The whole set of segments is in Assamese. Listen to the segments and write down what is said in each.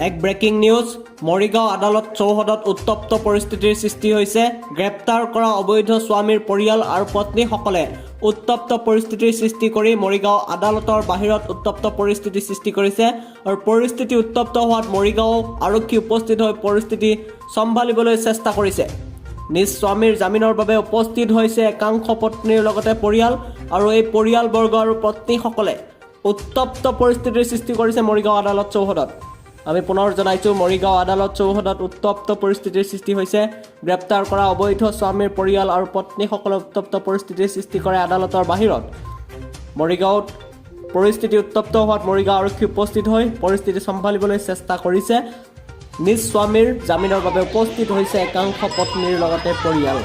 এক ব্ৰেকিং নিউজ মৰিগাঁও আদালত চৌহদত উত্তপ্ত পৰিস্থিতিৰ সৃষ্টি হৈছে। গ্ৰেপ্তাৰ কৰা অবৈধ স্বামীৰ পৰিয়াল আৰু পত্নীসকলে উত্তপ্ত পৰিস্থিতিৰ সৃষ্টি কৰি মৰিগাঁও আদালতৰ বাহিৰত উত্তপ্ত পৰিস্থিতিৰ সৃষ্টি কৰিছে আৰু পৰিস্থিতি উত্তপ্ত হোৱাত মৰিগাঁও আৰক্ষী উপস্থিত হৈ পৰিস্থিতি চম্ভালিবলৈ চেষ্টা কৰিছে। নিজ স্বামীৰ জামিনৰ বাবে উপস্থিত হৈছে একাংশ পত্নীৰ লগতে পৰিয়াল আৰু এই পৰিয়ালবৰ্গ আৰু পত্নীসকলে উত্তপ্ত পৰিস্থিতিৰ সৃষ্টি কৰিছে মৰিগাঁও আদালত চৌহদত। আমি পুনৰ জনাইছোঁ মৰিগাঁও আদালত চৌহদত উত্তপ্ত পৰিস্থিতিৰ সৃষ্টি হৈছে। গ্ৰেপ্তাৰ কৰা অবৈধ স্বামীৰ পৰিয়াল আৰু পত্নীসকলে উত্তপ্ত পৰিস্থিতিৰ সৃষ্টি কৰে আদালতৰ বাহিৰত। মৰিগাঁৱত পৰিস্থিতি উত্তপ্ত হোৱাত মৰিগাঁও আৰক্ষী উপস্থিত হৈ পৰিস্থিতি চম্ভালিবলৈ চেষ্টা কৰিছে। নিজ স্বামীৰ জামিনৰ বাবে উপস্থিত হৈছে একাংশ পত্নীৰ লগতে পৰিয়াল।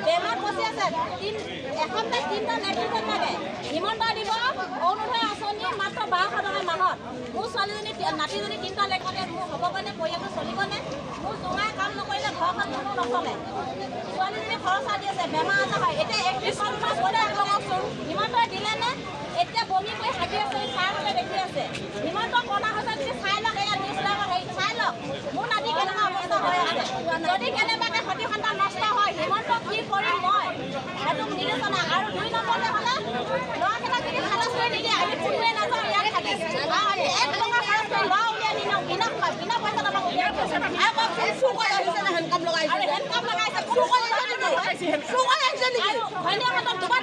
বেমাৰ পচি আছে এসপ্তাহ 3টা নেট্ৰিজন লাগে হিমন্ত দিব অৰুণোদয় আঁচনি মাত্ৰ 1200 টকা মাহত। মোৰ ছোৱালীজনী নাতিজনী 3টা লেখাতে মোৰ হ'ব কাৰণে পৰিয়ালটো চলিবনে? মোৰ জোঙাই কাম নকৰিলে ঘৰখন কোনো নচলে। ছোৱালীজনী খৰচা দি আছে বেমাৰ আজাৰ হয়। এতিয়া 31 মাহ পৰে লগাওকচোন হিমন্তই দিলেনে? এতিয়া বমি কৰি হাগি আছে চাই দেখি আছে। হিমন্ত কণা হৈছে যদি চাই লওক এয়া নিউজবিলাকত চাই লওক মোৰ নাতি কেনেকুৱা অৱস্থা হৈ আছে। যদি কেনেবাকৈ সতি সন্তান নষ্ট হয় হিমন্ত কি কৰিম মই সেইটো নিৰ্দেশনা। আৰু 2 নম্বৰতে হ'লে ল'ৰাকেইটাক যদি খালাচ কৰি নিদিয়ে আমি কোনোৱে নাযাওঁ ইয়াত থাকি 1 টকা খৰচ কৰি ল'ৰা উলিয়াই নিদিওঁ বিনা পইচা আমাক উলিয়াই হেণ্ডকাপ লগাইছে দুবাৰ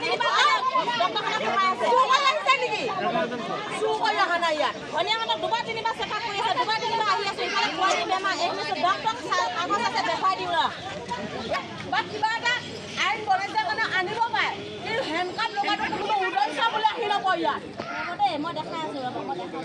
তিনিবাৰ দুবাৰ তিনিবাৰ চেকআপ কৰি আছে দুবাৰ তিনিবাৰ আহি আছে ইফালে পোৱালি বেমাৰ ডক্টৰক কাগজ আছে দেখুৱাই দিওঁ বা কিবা এটা আইন বনাইছে কাৰণে আনিব পাৰে কিন্তু হেণ্ডকাপ লগাটো কোনো উদয় চাবলৈ আহি নব ইয়াত দেই। মই দেখাই আছোঁ ৰ'ব মই দেখাই